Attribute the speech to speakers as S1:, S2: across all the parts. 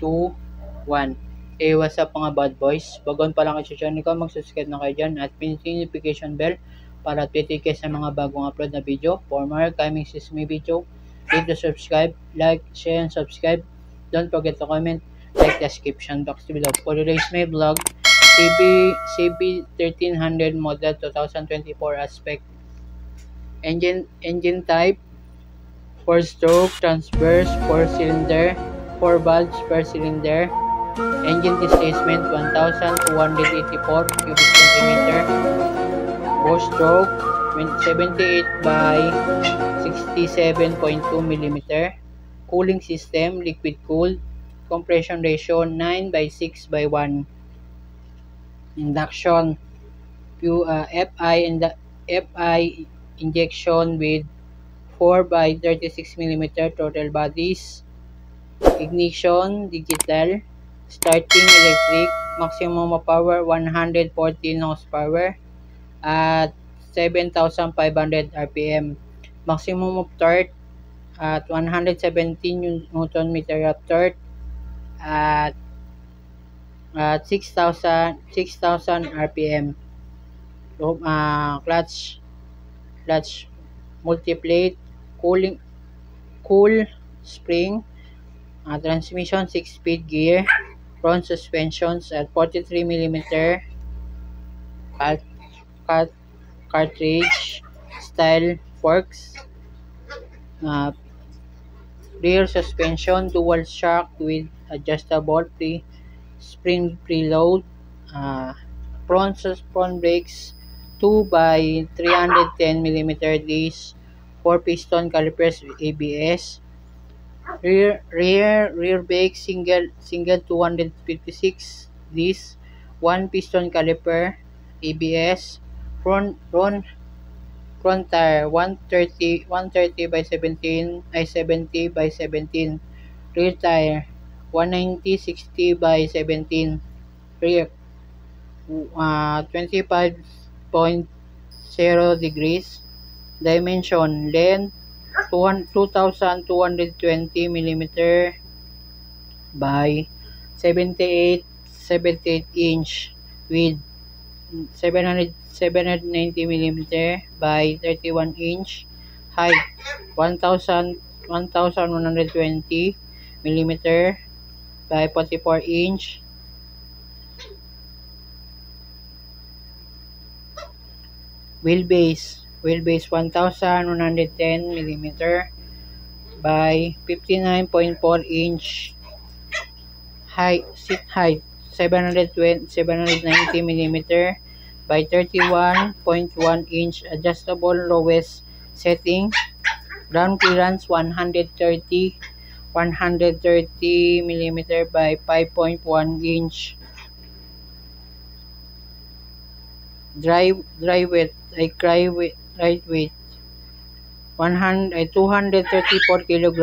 S1: 2, 1. Hey, what's up mga bad boys? Bagon pa lang kayo sa channel ko, mag-subscribe na kayo dyan at pinutin yung notification bell para update kayo sa mga bagong upload na video. For more coming sesame video, hit the subscribe, like, share, and subscribe. Don't forget to comment, like the description box below. For today's my vlog, CB1300 model 2024 aspect. Engine type, 4-stroke, transverse, 4-cylinder, 4 valves per cylinder. Engine displacement 1,284 cubic centimeter. Bore stroke 78 by 67.2 mm. Cooling system liquid cooled. Compression ratio 9 by 6 by 1. Induction FI injection with 4 by 36 mm total bodies. Ignition digital. Starting electric. Maximum power 114 horsepower at 7,500 RPM. Maximum of torque at 117 Nm of torque at 6,000 RPM. Clutch multiplate, cool spring, transmission 6-speed gear, front suspensions at 43 mm, cartridge style forks, rear suspension dual shock with adjustable spring preload, front brakes 2 by 310 mm disc, 4 piston calipers with ABS, rear brake single 256 disc, 1 piston caliper ABS, front tire 130 by 70 by 17, rear tire 190/60 by 17, rear 25.0 degrees. Dimension length 2,220 mm by 78 inch, width 790 mm by 31 inch, height 1,120 mm by 44 inch. Wheelbase 1,110 mm by 59.4 inch. Seat height 790 mm by 31.1 inch. Adjustable lowest setting. Ground clearance 130 mm by 5.1 inch. Dry weight 234 kg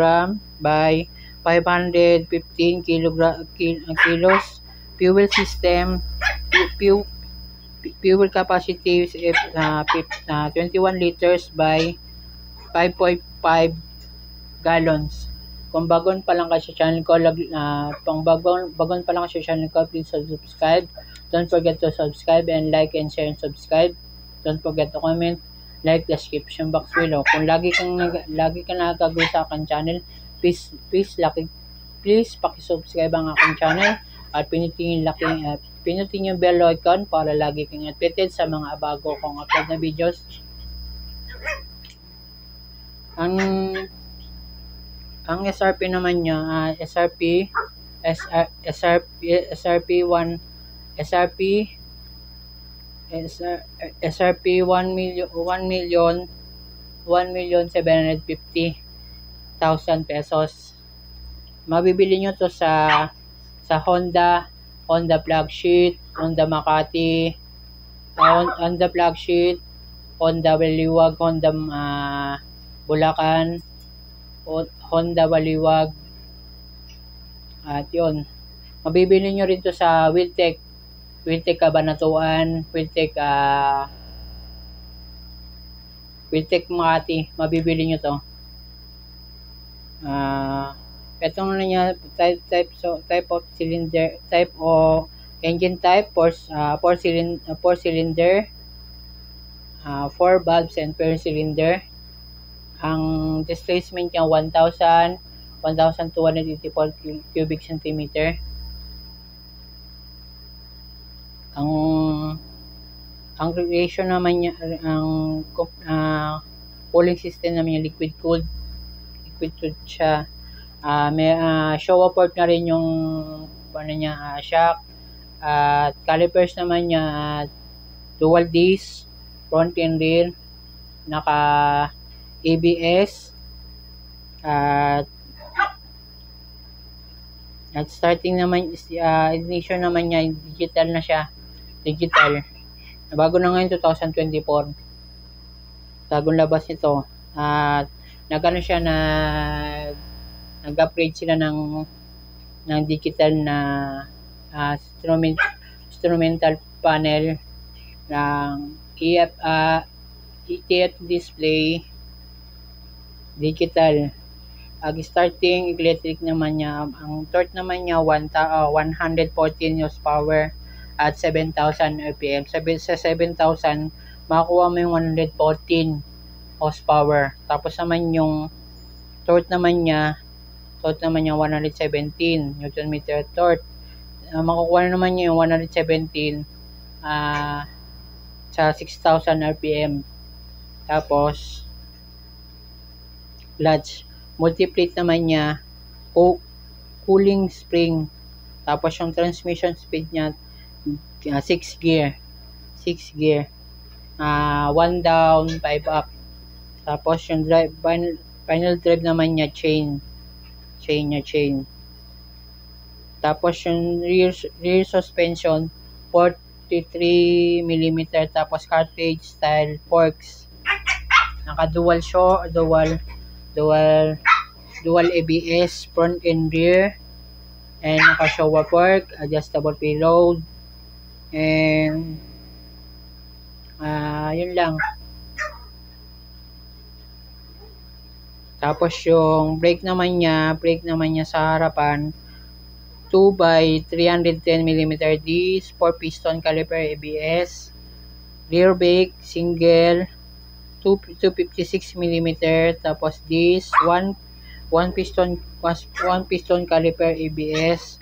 S1: by 515 kilos. Fuel system, fuel capacity 21 liters by 5.5 gallons. Kung bagon pa lang kayo sa channel ko, bagon pa lang kayo sa channel ko, please subscribe. Don't forget to subscribe and like and share and subscribe. Don't forget to comment, like, description box below. Kung lagi kang nakagawin sa aking channel, please paki-subscribe ang aking channel at pinutin yung bell icon para lagi kang updated sa mga bago kong upload na videos. Ang SRP naman niya, SRP 1,750,000 pesos. Mabibili nyo to sa Honda Flagship, Honda Makati, Honda Flagship, Honda Baliwag, Honda Bulacan, Honda Baliwag. At yun, mabibili nyo rin to sa Wiltec Cabanatuan, Wiltec Makati. Mabibili nyo to. Itong ano niya, type of cylinder, type o engine type, 4 cylinder, 4 valves and per cylinder. Ang displacement niya 1,284 cubic centimeter. Ang ratio naman niya, ang cooling system naman niya liquid cooled siya. May show port na rin yung shock. At calipers naman niya, dual disc, front and rear, naka ABS, at starting naman, ignition naman niya, digital na siya. Digital. Bago na ngayon, 2024. Bagong labas ito. At nagano siya na nag-upgrade sila ng digital na instrumental panel ng ETF display digital. Starting electric naman niya, ang torque naman niya 114 horsepower at 7,000 rpm. Sa 7,000 makuha mo yung 114 horsepower. Tapos naman yung torque naman niya 117 Newton meter torque. Makukuha naman niya yung 117 sa 6,000 rpm. Tapos clutch, multiplate naman niya, cooling spring. Tapos yung transmission speed niya 6 gear. 1 down, 5 up. Tapos yung final drive naman niya chain. Tapos yung rear suspension 43 mm, tapos cartridge style forks. Naka dual ABS front and rear, and naka shower fork, adjustable payload, and yun lang. Tapos yung brake naman niya sa harapan 2x310 mm disc, 4 piston caliper ABS. Rear brake single 256 mm, tapos disc 1 piston caliper ABS.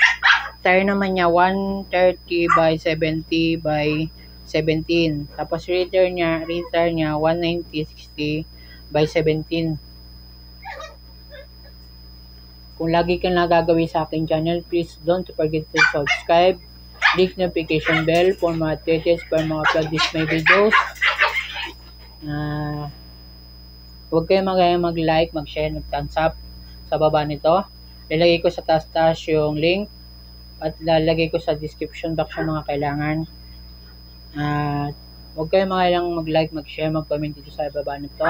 S1: Tire naman niya 130/70/17. Tapos rear niya 190/60/17. Kung lagi kang nagagawin sa aking channel, please don't forget to subscribe, click notification bell for mga updates para mga upload this my videos. Huwag kayong mag-like, mag-share, mag-thumbs up sa baba nito. Lalagay ko sa taas yung link at lalagay ko sa description box yung mga kailangan. Huwag kayong mag-like, mag-share, mag-comment dito sa baba nito.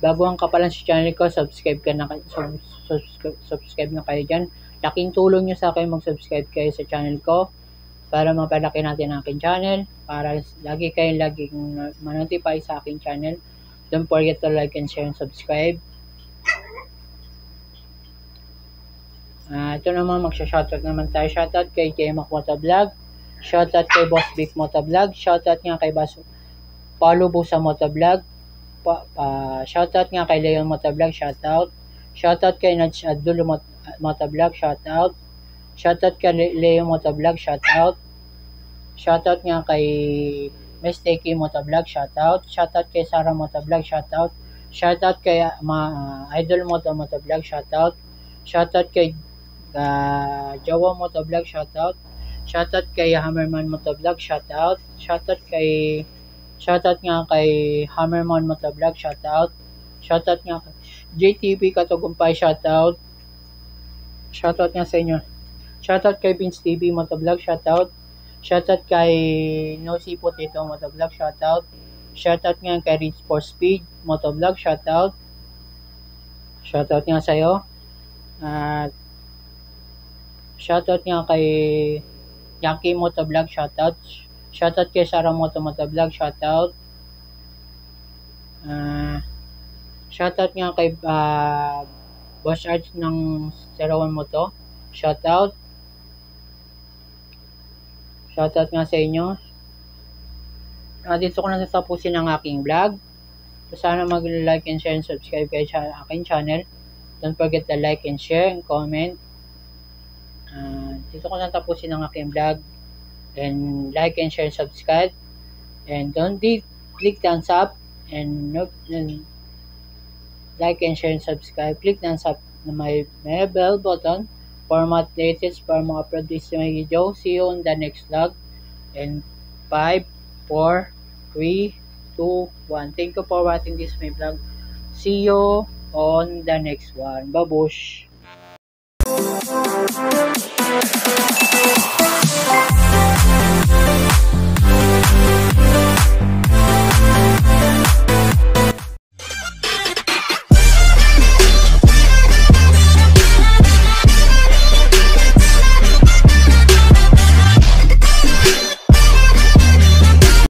S1: Bago ang kapalan sa channel ko, subscribe na kayo dyan. Laking tulong nyo sa akin mag-subscribe kayo sa channel ko para mapalaki natin ang aking channel, para laging ma-notify sa aking channel. Don't forget to like and share and subscribe. Ito naman, magsha-shoutout naman tayo. Shoutout kay J-Mac Motovlog, shoutout kay Boss Big Motovlog, shoutout nga kay Paulo Busa Motovlog, shoutout nga kay Leon Motovlog, shoutout kay Nudge Abdul Motovlog, shoutout kay Leo Motovlog, shoutout nga kay Mistake Motovlog, shoutout kay Sarah Motovlog, shoutout kay Idol Motovlog, shoutout kay Jawa Motovlog, shoutout kay Hammerman Motovlog, shoutout nga kay Hammerman Motovlog, shoutout nga kay JTV Katugumpay, shoutout nga sa inyo. Shoutout kay Vince TV Motovlog, shoutout kay Nosy Potato Motovlog, shoutout nga kay Rich for Speed Motovlog, shoutout nga sa'yo. At shoutout nga kay Yankee Motovlog, shoutout kay Sarah Motovlog, shoutout Shoutout nga kay Boss Arch ng 01 mo to. Shoutout. Shoutout nga sa inyo. Dito ko na tatapusin ang aking vlog. So, sana mag-like and share and subscribe kayo sa aking channel. Don't forget to like and share and comment. Dito ko na tapusin ang aking vlog. And like and share and subscribe. And don't click thumbs up and like and share and subscribe. Click thumbs up na may bell button for more latest for mga uploads na video. See you on the next vlog. And 5, 4, 3, 2, 1. Thank you for watching this my vlog. See you on the next one. Babush!